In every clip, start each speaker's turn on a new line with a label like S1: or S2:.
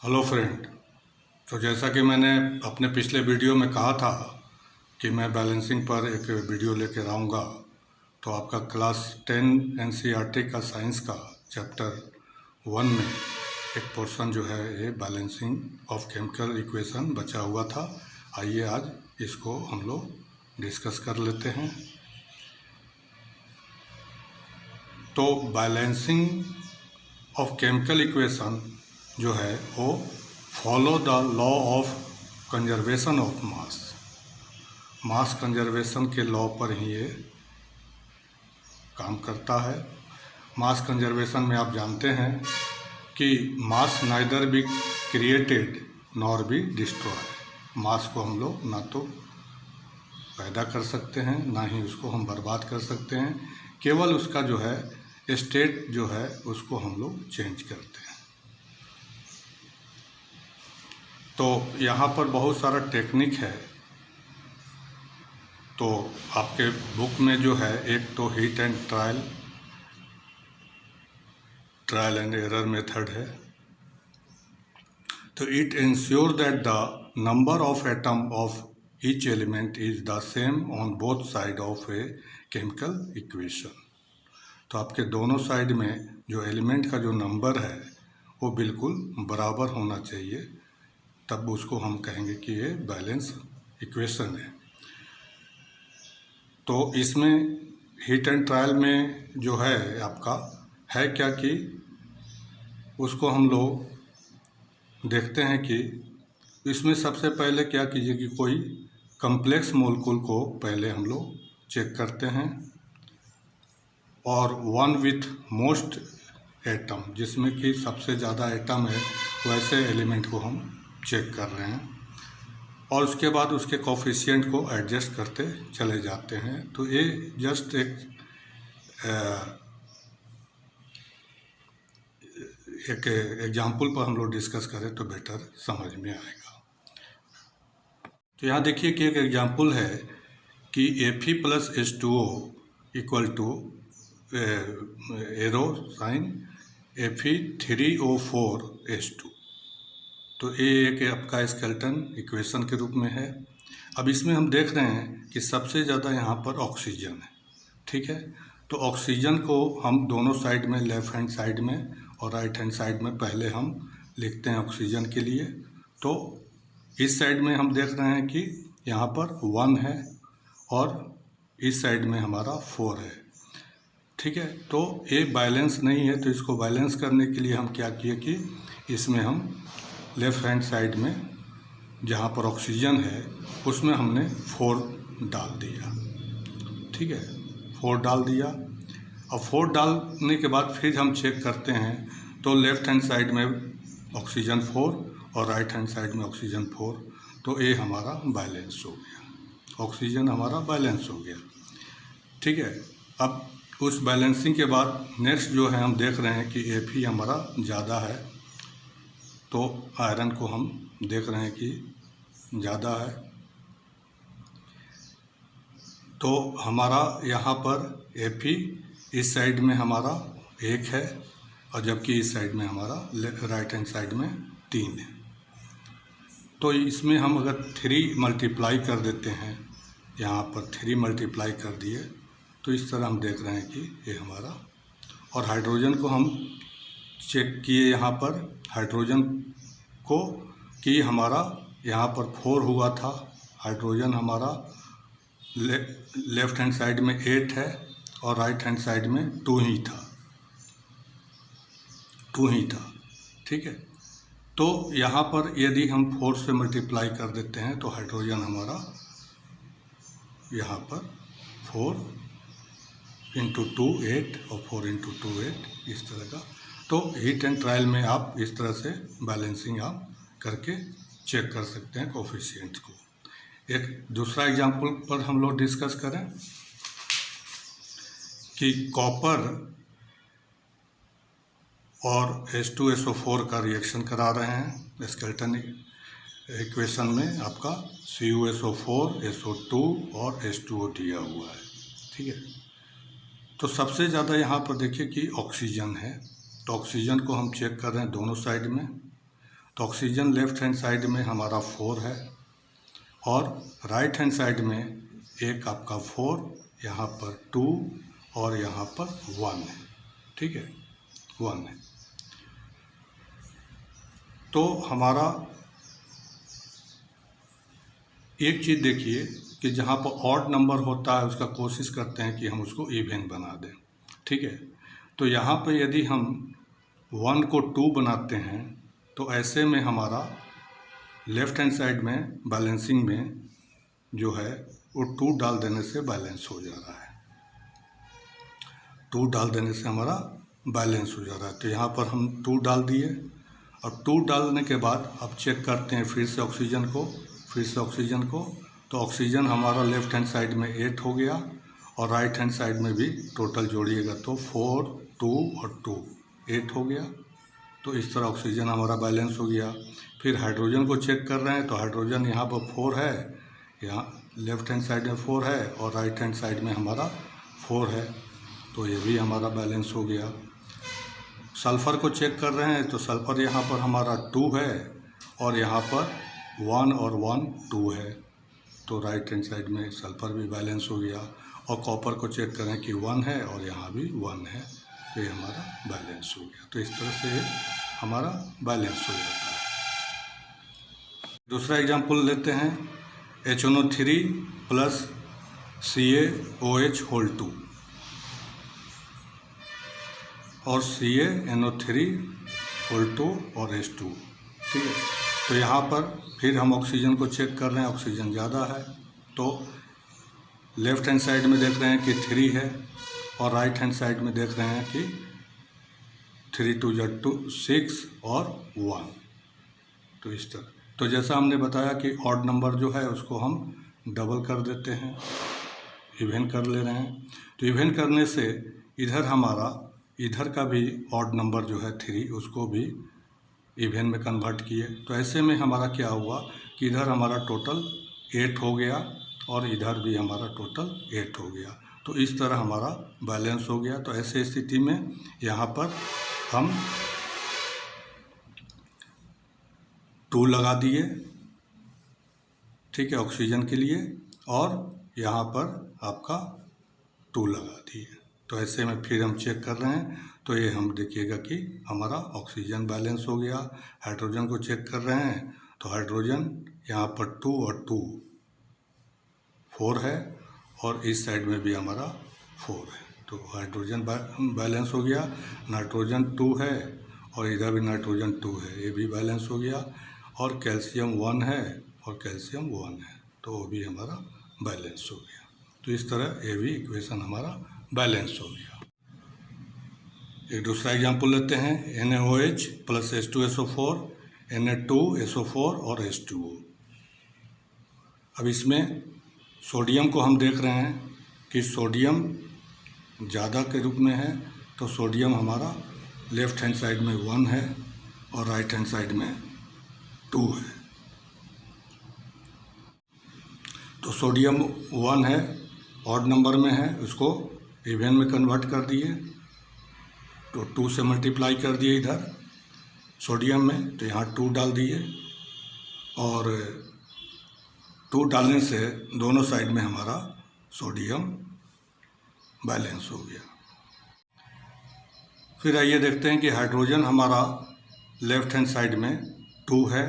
S1: Hello friend. तो जैसा कि मैंने अपने पिछले वीडियो में कहा था कि मैं बैलेंसिंग पर एक वीडियो लेकर आऊँगा, तो आपका क्लास 10 एनसीईआरटी का साइंस का चैप्टर 1 में एक पोर्शन जो है ये बैलेंसिंग ऑफ केमिकल इक्वेशन बचा हुआ था। आइए आज इसको हम लोग डिस्कस कर लेते हैं। तो बैलेंसिंग ऑफ केमिकल इक्वेशन जो है वो follow the law of conservation of mass conservation के लॉ पर ही ये काम करता है। मास कंजर्वेशन में आप जानते हैं कि mass neither be created nor be destroy. Mass को हम लोग ना तो पैदा कर सकते हैं ना ही उसको हम बर्बाद कर सकते हैं, केवल उसका जो है स्टेट जो है उसको हम लोग चेंज करते हैं। तो यहाँ पर बहुत सारा टेक्निक है। तो आपके बुक में जो है एक तो heat and trial and error method है। तो it ensure that the number of atom of each element is the same on both side of a chemical equation. तो आपके दोनों साइड में जो एलिमेंट का जो नंबर है वो बिल्कुल बराबर होना चाहिए, तब उसको हम कहेंगे कि ये बैलेंस इक्वेशन है। तो इसमें हीट एंड ट्रायल में जो है आपका है क्या कि उसको हम लोग देखते हैं कि इसमें सबसे पहले क्या कीजिए कि कोई कम्प्लेक्स मॉलिक्यूल को पहले हम लोग चेक करते हैं, और वन विथ मोस्ट एटम, जिसमें कि सबसे ज़्यादा एटम है, वैसे एलिमेंट को हम चेक कर रहे हैं, और उसके बाद उसके कोफिशिएंट को एडजस्ट करते चले जाते हैं। तो ये जस्ट एक एग्जाम्पल पर हम लोग डिस्कस करें तो बेटर समझ में आएगा। तो यहाँ देखिए कि एक एग्जाम्पल है कि Fe + H2O equal to arrow sign Fe3O4H2। तो ये एक आपका स्केलेटन इक्वेशन के रूप में है। अब इसमें हम देख रहे हैं कि सबसे ज़्यादा यहाँ पर ऑक्सीजन है, ठीक है। तो ऑक्सीजन को हम दोनों साइड में, लेफ़्ट हैंड साइड में और राइट हैंड साइड में पहले हम लिखते हैं ऑक्सीजन के लिए। तो इस साइड में हम देख रहे हैं कि यहाँ पर 1 है और इस साइड में हमारा 4 है, ठीक है। तो ये बैलेंस नहीं है, तो इसको बैलेंस करने के लिए हम क्या किए कि इसमें हम लेफ़्ट हैंड साइड में जहाँ पर ऑक्सीजन है उसमें हमने 4 डाल दिया, ठीक है। 4 डाल दिया। अब 4 डालने के बाद फिर हम चेक करते हैं, तो लेफ़्ट हैंड साइड में ऑक्सीजन 4 और राइट हैंड साइड में ऑक्सीजन 4। तो ये हमारा बैलेंस हो गया, ऑक्सीजन हमारा बैलेंस हो गया, ठीक है। अब उस बैलेंसिंग के बाद नेक्स्ट जो है हम देख रहे हैं कि Fe हमारा ज़्यादा है, तो आयरन को हम देख रहे हैं कि ज़्यादा है। तो हमारा यहाँ पर Fe इस साइड में हमारा 1 है, और जबकि इस साइड में हमारा राइट हैंड साइड में 3 है। तो इसमें हम अगर 3 मल्टीप्लाई कर देते हैं, यहाँ पर 3 मल्टीप्लाई कर दिए, तो इस तरह हम देख रहे हैं कि ये हमारा, और हाइड्रोजन को हम चेक किए यहाँ पर हाइड्रोजन को कि हमारा यहाँ पर 4 हुआ था, हाइड्रोजन हमारा लेफ़्ट हैंड साइड में 8 है और राइट हैंड साइड में 2 ही था, ठीक है। तो यहाँ पर यदि हम 4 से मल्टीप्लाई कर देते हैं तो हाइड्रोजन हमारा यहाँ पर 4 × 2 8 और 4 × 2 8, इस तरह का। तो हीट एंड ट्रायल में आप इस तरह से बैलेंसिंग आप करके चेक कर सकते हैं कोफिशिएंट को। एक दूसरा एग्जांपल पर हम लोग डिस्कस करें कि कॉपर और H2SO4 का रिएक्शन करा रहे हैं स्केलेटन इक्वेशन में। आपका CuSO4, SO2 और H2O दिया हुआ है, ठीक है। तो सबसे ज़्यादा यहाँ पर देखिए कि ऑक्सीजन है, तो ऑक्सीजन को हम चेक कर रहे हैं दोनों साइड में। तो ऑक्सीजन लेफ्ट हैंड साइड में हमारा 4 है और राइट हैंड साइड में एक आपका 4, यहाँ पर 2 और यहाँ पर 1 है। ठीक है, 1 है। तो हमारा एक चीज़ देखिए कि जहाँ पर ऑड नंबर होता है उसका कोशिश करते हैं कि हम उसको इवन बना दें। ठीक है, तो यहाँ पर यदि हम 1 को 2 बनाते हैं तो ऐसे में हमारा लेफ्ट हैंड साइड में बैलेंसिंग में जो है वो 2 डाल देने से बैलेंस हो जा रहा है। 2 डाल देने से हमारा बैलेंस हो जा रहा है। तो यहाँ पर हम 2 डाल दिए और 2 डालने के बाद अब चेक करते हैं फिर से ऑक्सीजन को। तो ऑक्सीजन हमारा लेफ्ट हैंड साइड में 8 हो गया और राइट हैंड साइड में भी टोटल जोड़िएगा तो 4, 2 और 2 8 हो गया। तो इस तरह ऑक्सीजन हमारा बैलेंस हो गया। फिर हाइड्रोजन को चेक कर रहे हैं तो हाइड्रोजन यहाँ पर 4 है, यहाँ लेफ्ट हैंड साइड में 4 है और राइट हैंड साइड में हमारा 4 है, तो ये भी हमारा बैलेंस हो गया। सल्फ़र को चेक कर रहे हैं तो सल्फ़र यहाँ पर हमारा 2 है और यहाँ पर 1 और 1 2 है, तो राइट हैंड साइड में सल्फ़र भी बैलेंस हो गया। और कॉपर को चेक करें कि 1 है और यहाँ भी 1 है, तो ये हमारा बैलेंस हो गया। तो इस तरह से हमारा बैलेंस हो जाता है। दूसरा एग्जाम्पल लेते हैं, HNO3 प्लस CaOH होल 2 और CaNO3 होल 2 और H2। ठीक है, तो यहाँ पर फिर हम ऑक्सीजन को चेक कर रहे हैं, ऑक्सीजन ज़्यादा है तो लेफ्ट हैंड साइड में देख रहे हैं कि 3 है और राइट हैंड साइड में देख रहे हैं कि 3 2 2 6 और 1। तो इस तरह, तो जैसा हमने बताया कि ऑड नंबर जो है उसको हम डबल कर देते हैं, इवन कर ले रहे हैं। तो इवन करने से इधर का भी ऑड नंबर जो है 3 उसको भी इवन में कन्वर्ट किए। तो ऐसे में हमारा क्या हुआ कि इधर हमारा टोटल 8 हो गया और इधर भी हमारा टोटल 8 हो गया। तो इस तरह हमारा बैलेंस हो गया। तो ऐसे स्थिति में यहाँ पर हम 2 लगा दिए, ठीक है, ऑक्सीजन के लिए, और यहाँ पर आपका 2 लगा दिए। तो ऐसे में फिर हम चेक कर रहे हैं तो ये हम देखिएगा कि हमारा ऑक्सीजन बैलेंस हो गया। हाइड्रोजन को चेक कर रहे हैं तो हाइड्रोजन यहाँ पर 2 और 2 4 है और इस साइड में भी हमारा 4 है, तो हाइड्रोजन बैलेंस हो गया। नाइट्रोजन 2 है और इधर भी नाइट्रोजन 2 है, ये भी बैलेंस हो गया। और कैल्शियम 1 है और कैल्शियम 1 है, तो वो भी हमारा बैलेंस हो गया। तो इस तरह ये भी इक्वेशन हमारा बैलेंस हो गया। एक दूसरा एग्जाम्पल लेते हैं, NaOH प्लस H2SO4, Na2SO4 और H2O। अब इसमें सोडियम को हम देख रहे हैं कि सोडियम ज़्यादा के रूप में है, तो सोडियम हमारा लेफ्ट हैंड साइड में 1 है और राइट हैंड साइड में 2 है। तो सोडियम 1 है, ऑड नंबर में है, उसको इवन में कन्वर्ट कर दिए, तो 2 से मल्टीप्लाई कर दिए इधर सोडियम में, तो यहाँ 2 डाल दिए और 2 डालने से दोनों साइड में हमारा सोडियम बैलेंस हो गया। फिर आइए देखते हैं कि हाइड्रोजन हमारा लेफ्ट हैंड साइड में 2 है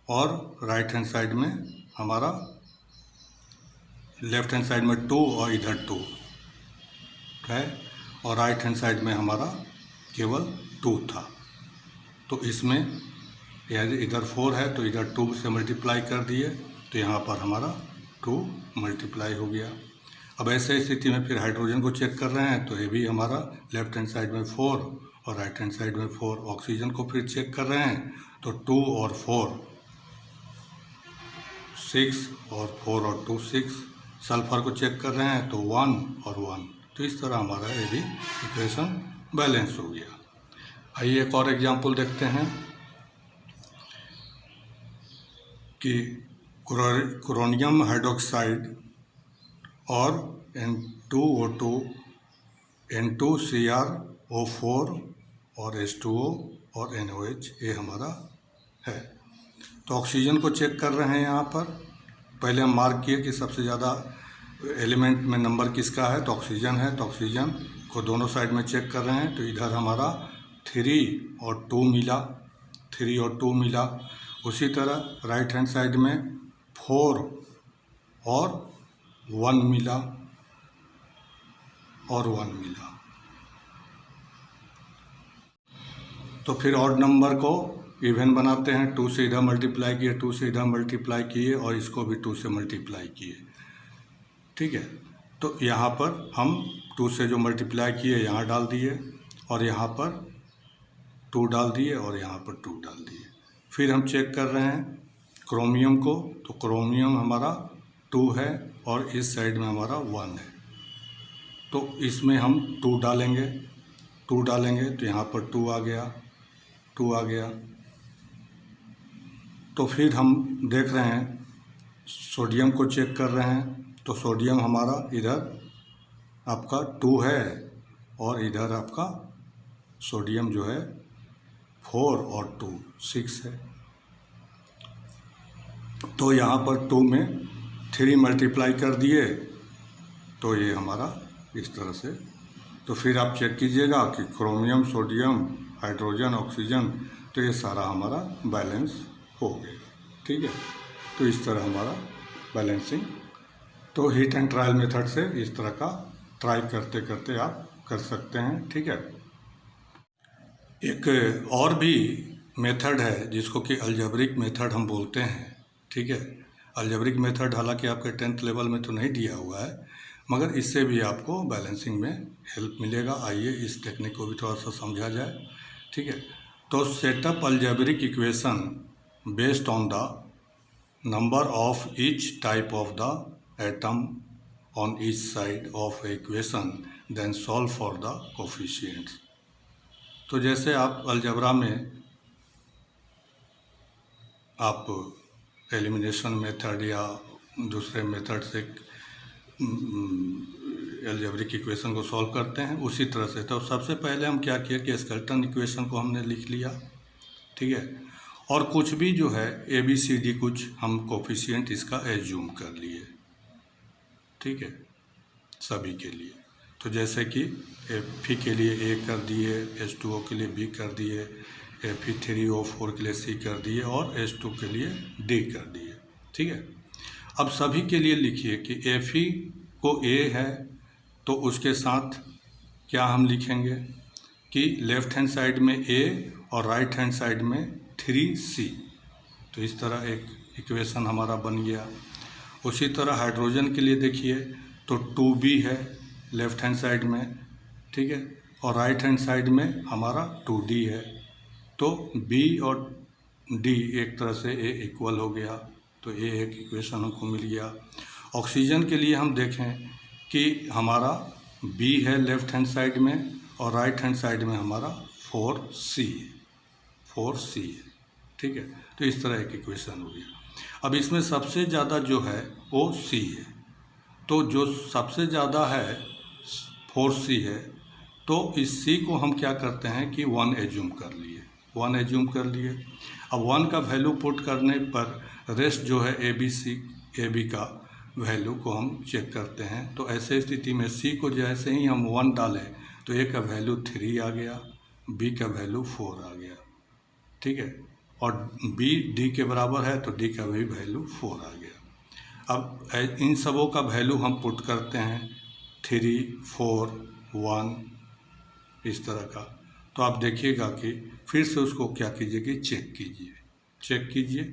S1: और राइट हैंड साइड में हमारा लेफ्ट हैंड साइड में 2 और इधर 2 है और राइट हैंड साइड में हमारा केवल 2 था। तो इसमें इधर 4 है तो इधर 2 से मल्टीप्लाई कर दिए, तो यहाँ पर हमारा 2 मल्टीप्लाई हो गया। अब ऐसे स्थिति में फिर हाइड्रोजन को चेक कर रहे हैं तो ये भी हमारा लेफ्ट हैंड साइड में 4 और राइट हैंड साइड में 4। ऑक्सीजन को फिर चेक कर रहे हैं तो 2 और 4 6 और 4 और 2 6। सल्फर को चेक कर रहे हैं तो 1 और 1। तो इस तरह हमारा ये भी इक्वेशन बैलेंस हो गया। आइए एक और एग्जाम्पल देखते हैं कि क्रोनियम हाइड्रोक्साइड और N2O2 N2CrO4 और H2O और NOH, ये हमारा है। तो ऑक्सीजन को चेक कर रहे हैं यहाँ पर। पहले हम मार्क किए कि सबसे ज़्यादा एलिमेंट में नंबर किसका है, तो ऑक्सीजन है। तो ऑक्सीजन को दोनों साइड में चेक कर रहे हैं। तो इधर हमारा 3 और 2 मिला, 3 और 2 मिला। उसी तरह राइट हैंड साइड में 4 और 1 मिला और 1 मिला। तो फिर ऑड नंबर को इवन बनाते हैं। 2 से इधर मल्टीप्लाई किए, 2 से इधर मल्टीप्लाई किए और इसको भी 2 से मल्टीप्लाई किए। ठीक है, तो यहाँ पर हम 2 से जो मल्टीप्लाई किए यहाँ डाल दिए और यहाँ पर 2 डाल दिए और यहाँ पर 2 डाल दिए। फिर हम चेक कर रहे हैं क्रोमियम को। तो क्रोमियम हमारा 2 है और इस साइड में हमारा 1 है। तो इसमें हम 2 डालेंगे, 2 डालेंगे तो यहाँ पर 2 आ गया, 2 आ गया। तो फिर हम देख रहे हैं सोडियम को चेक कर रहे हैं। तो सोडियम हमारा इधर आपका 2 है और इधर आपका सोडियम जो है 4 और 2 6 है। तो यहाँ पर 2 में 3 मल्टीप्लाई कर दिए तो ये हमारा इस तरह से। तो फिर आप चेक कीजिएगा कि क्रोमियम, सोडियम, हाइड्रोजन, ऑक्सीजन, तो ये सारा हमारा बैलेंस हो गया। ठीक है, तो इस तरह हमारा बैलेंसिंग। तो हीट एंड ट्रायल मेथड से इस तरह का ट्राई करते करते आप कर सकते हैं। ठीक है, एक और भी मेथड है जिसको कि अलजेब्रिक मेथड हम बोलते हैं। ठीक है, अलजेब्रिक मेथड हालांकि आपके 10th लेवल में तो नहीं दिया हुआ है, मगर इससे भी आपको बैलेंसिंग में हेल्प मिलेगा। आइए इस टेक्निक को भी थोड़ा सा समझा जाए। ठीक है, तो setup algebraic equation based on the number of each type of the atom on each side of equation, then solve for the coefficients. तो जैसे आप अलजेब्रा में आप एलिमिनेशन मेथड या दूसरे मेथड से अलजेब्रिक इक्वेशन को सॉल्व करते हैं, उसी तरह से। तो सबसे पहले हम क्या किया कि स्केलेटन इक्वेशन को हमने लिख लिया। ठीक है, और कुछ भी जो है ABCD कुछ हम कोफिशिएंट इसका एज्यूम कर लिए। ठीक है, सभी के लिए। तो जैसे कि Fe के लिए A कर दिए, H2O के लिए B कर दिए, Fe3O4 के लिए C कर दिए और H2 के लिए D कर दिए। ठीक है, अब सभी के लिए लिखिए कि Fe को A है तो उसके साथ क्या हम लिखेंगे कि लेफ्ट हैंड साइड में A और राइट हैंड साइड में 3C। तो इस तरह एक इक्वेशन हमारा बन गया। उसी तरह हाइड्रोजन के लिए देखिए तो 2B है लेफ्ट हैंड साइड में। ठीक है, और राइट हैंड साइड में हमारा 2D है। तो B और D एक तरह से A इक्वल हो गया। तो ये एक इक्वेशन हमको मिल गया। ऑक्सीजन के लिए हम देखें कि हमारा B है लेफ्ट हैंड साइड में और राइट हैंड साइड में हमारा 4C है, 4C है। ठीक है, तो इस तरह एक इक्वेशन हो गया। अब इसमें सबसे ज़्यादा जो है वो C है। तो जो सबसे ज़्यादा है 4C है, तो इस C को हम क्या करते हैं कि 1 एज्यूम कर लिए, 1 एज्यूम कर लिए। अब 1 का वैल्यू पुट करने पर रेस्ट जो है AB का वैल्यू को हम चेक करते हैं। तो ऐसे स्थिति में C को जैसे ही हम 1 डालें तो A का वैल्यू 3 आ गया, B का वैल्यू 4 आ गया। ठीक है, और B D के बराबर है तो D का भी वैल्यू 4 आ गया। अब इन सबों का वैल्यू हम पुट करते हैं 3, 4, 1 इस तरह का। तो आप देखिएगा कि फिर से उसको क्या कीजिए कि चेक कीजिए, चेक कीजिए।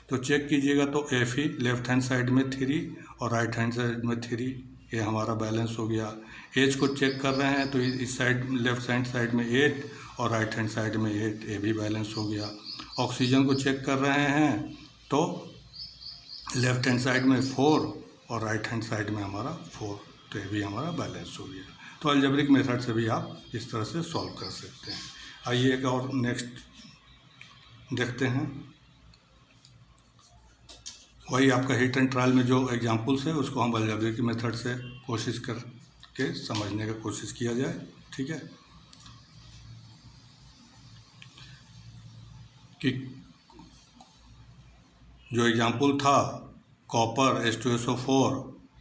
S1: तो चेक कीजिएगा तो Fe लेफ्ट हैंड साइड में 3 और राइट हैंड साइड में 3, ये हमारा बैलेंस हो गया। H को चेक कर रहे हैं तो इस साइड लेफ्ट हैंड साइड में 8 और राइट हैंड साइड में 8, ये भी बैलेंस हो गया। ऑक्सीजन को चेक कर रहे हैं तो लेफ्ट हैंड साइड में 4 और राइट हैंड साइड में हमारा 4, तो ये भी हमारा बैलेंस हो गया। तो अलजेब्रिक मेथड से भी आप इस तरह से सॉल्व कर सकते हैं। आइए एक और नेक्स्ट देखते हैं। वही आपका हीट एंड ट्रायल में जो एग्जांपल्स है उसको हम अलजेब्रिक मेथड से कोशिश करके समझने का कोशिश किया जाए। ठीक है, कि जो एग्जाम्पल था copper H2SO4,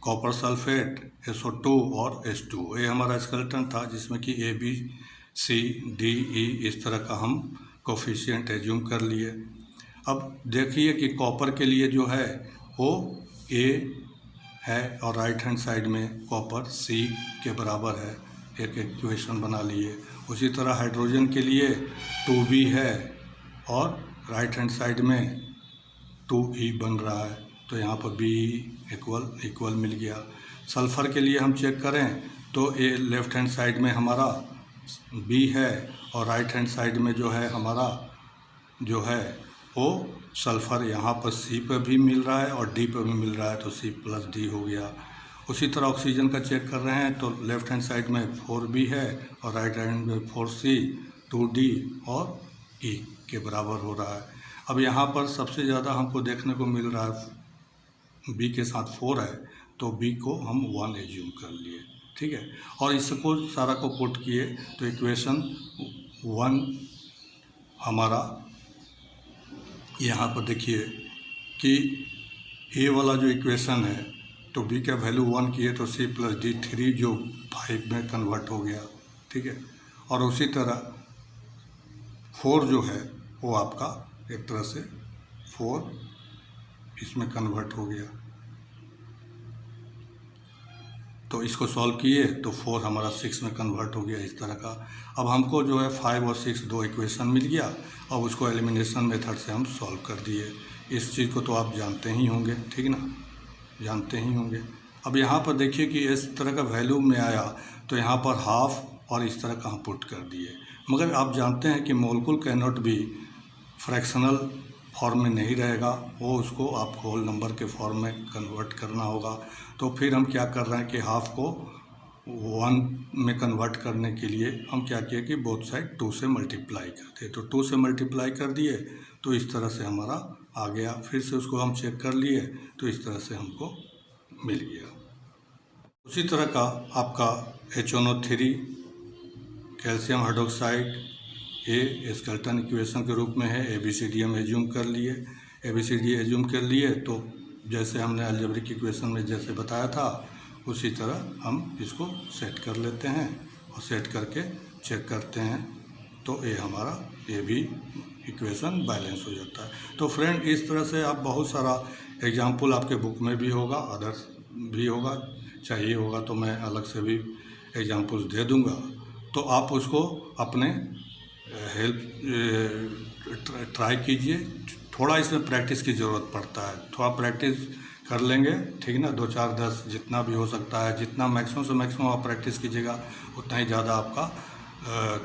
S1: copper sulphate SO2 और H2, ये हमारा स्केलेटन था जिसमें कि ABCDE इस तरह का हम कोफिशिएंट एज्यूम कर लिए। अब देखिए कि कॉपर के लिए जो है वो A है और राइट हैंड साइड में कॉपर C के बराबर है, एक इक्वेशन बना लिए। उसी तरह हाइड्रोजन के लिए 2B है और राइट हैंड साइड में 2E बन रहा है, तो यहाँ पर B इक्वल मिल गया। सल्फ़र के लिए हम चेक करें तो ये लेफ़्ट हैंड साइड में हमारा B है और राइट हैंड साइड में जो है हमारा जो है वो सल्फ़र यहाँ पर C पर भी मिल रहा है और D पर भी मिल रहा है, तो C+D हो गया। उसी तरह ऑक्सीजन का चेक कर रहे हैं तो लेफ़्ट हैंड साइड में 4B है और राइट हैंड में 4C, 2D और E के बराबर हो रहा है। अब यहाँ पर सबसे ज़्यादा हमको देखने को मिल रहा है B के साथ 4 है, तो B को हम 1 एज्यूम कर लिए, ठीक है। और इसको सारा को पुट किए तो इक्वेशन 1 हमारा यहाँ पर देखिए कि A वाला जो इक्वेशन है तो B का वैल्यू 1 किए तो C+D 3 जो 5 में कन्वर्ट हो गया, ठीक है। और उसी तरह 4 जो है वो आपका एक तरह से 4 इसमें कन्वर्ट हो गया, तो इसको सॉल्व किए तो 4 हमारा 6 में कन्वर्ट हो गया, इस तरह का। अब हमको जो है 5 और 6 दो इक्वेशन मिल गया। अब उसको एलिमिनेशन मेथड से हम सॉल्व कर दिए। इस चीज़ को तो आप जानते ही होंगे, ठीक ना, जानते ही होंगे। अब यहाँ पर देखिए कि इस तरह का वैल्यू में आया तो यहाँ पर हाफ और इस तरह का हम पुट कर दिए। मगर आप जानते हैं कि मोलकुल can not be fractional form में नहीं रहेगा, वो उसको आप होल नंबर के फॉर्म में कन्वर्ट करना होगा। तो फिर हम क्या कर रहे हैं कि हाफ को 1 में कन्वर्ट करने के लिए हम क्या किए कि बोथ साइड 2 से मल्टीप्लाई करते, तो 2 से मल्टीप्लाई कर दिए तो इस तरह से हमारा आ गया। फिर से उसको हम चेक कर लिए तो इस तरह से हमको मिल गया। उसी तरह का आपका HNO3 कैल्शियम हाइड्रोक्साइड ये स्केलेटन इक्वेशन के रूप में है। ABCD हम एज्यूम कर लिए, ABCD एज्यूम कर लिए तो जैसे हमने अलजेब्रिक इक्वेशन में जैसे बताया था उसी तरह हम इसको सेट कर लेते हैं और सेट करके चेक करते हैं तो ये हमारा ये भी इक्वेशन बैलेंस हो जाता है। तो फ्रेंड इस तरह से आप बहुत सारा एग्जाम्पल आपके बुक में भी होगा, अदर्स भी होगा, चाहिए होगा तो मैं अलग से भी एग्जाम्पल्स दे दूँगा। तो आप उसको अपने ट्राई कीजिए। थोड़ा इसमें प्रैक्टिस की ज़रूरत पड़ता है, थोड़ा प्रैक्टिस कर लेंगे, ठीक ना, 2 4 10 जितना भी हो सकता है, जितना मैक्सिमम से मैक्सिमम आप प्रैक्टिस कीजिएगा उतना ही ज़्यादा आपका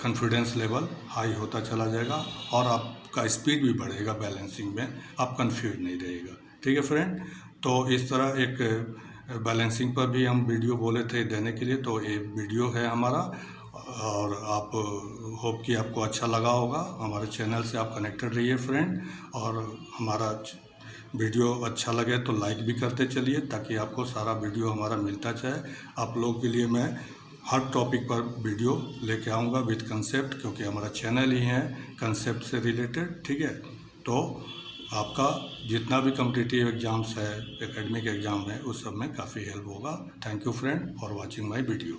S1: कॉन्फिडेंस लेवल हाई होता चला जाएगा और आपका स्पीड भी बढ़ेगा बैलेंसिंग में, आप कंफ्यूज नहीं रहेगा, ठीक है फ्रेंड। तो इस तरह एक बैलेंसिंग पर भी हम वीडियो बोले थे देने के लिए, तो ये वीडियो है हमारा और आप होप कि आपको अच्छा लगा होगा। हमारे चैनल से आप कनेक्टेड रहिए फ्रेंड, और हमारा वीडियो अच्छा लगे तो लाइक भी करते चलिए ताकि आपको सारा वीडियो हमारा मिलता जाए। आप लोगों के लिए मैं हर टॉपिक पर वीडियो लेके आऊँगा विद कंसेप्ट, क्योंकि हमारा चैनल ही है कंसेप्ट से रिलेटेड, ठीक है। तो आपका जितना भी कॉम्पिटिटिव एग्ज़ाम्स है, एकेडमिक एग्ज़ाम है, उस सब में काफ़ी हेल्प होगा। Thank you friend for watching my video.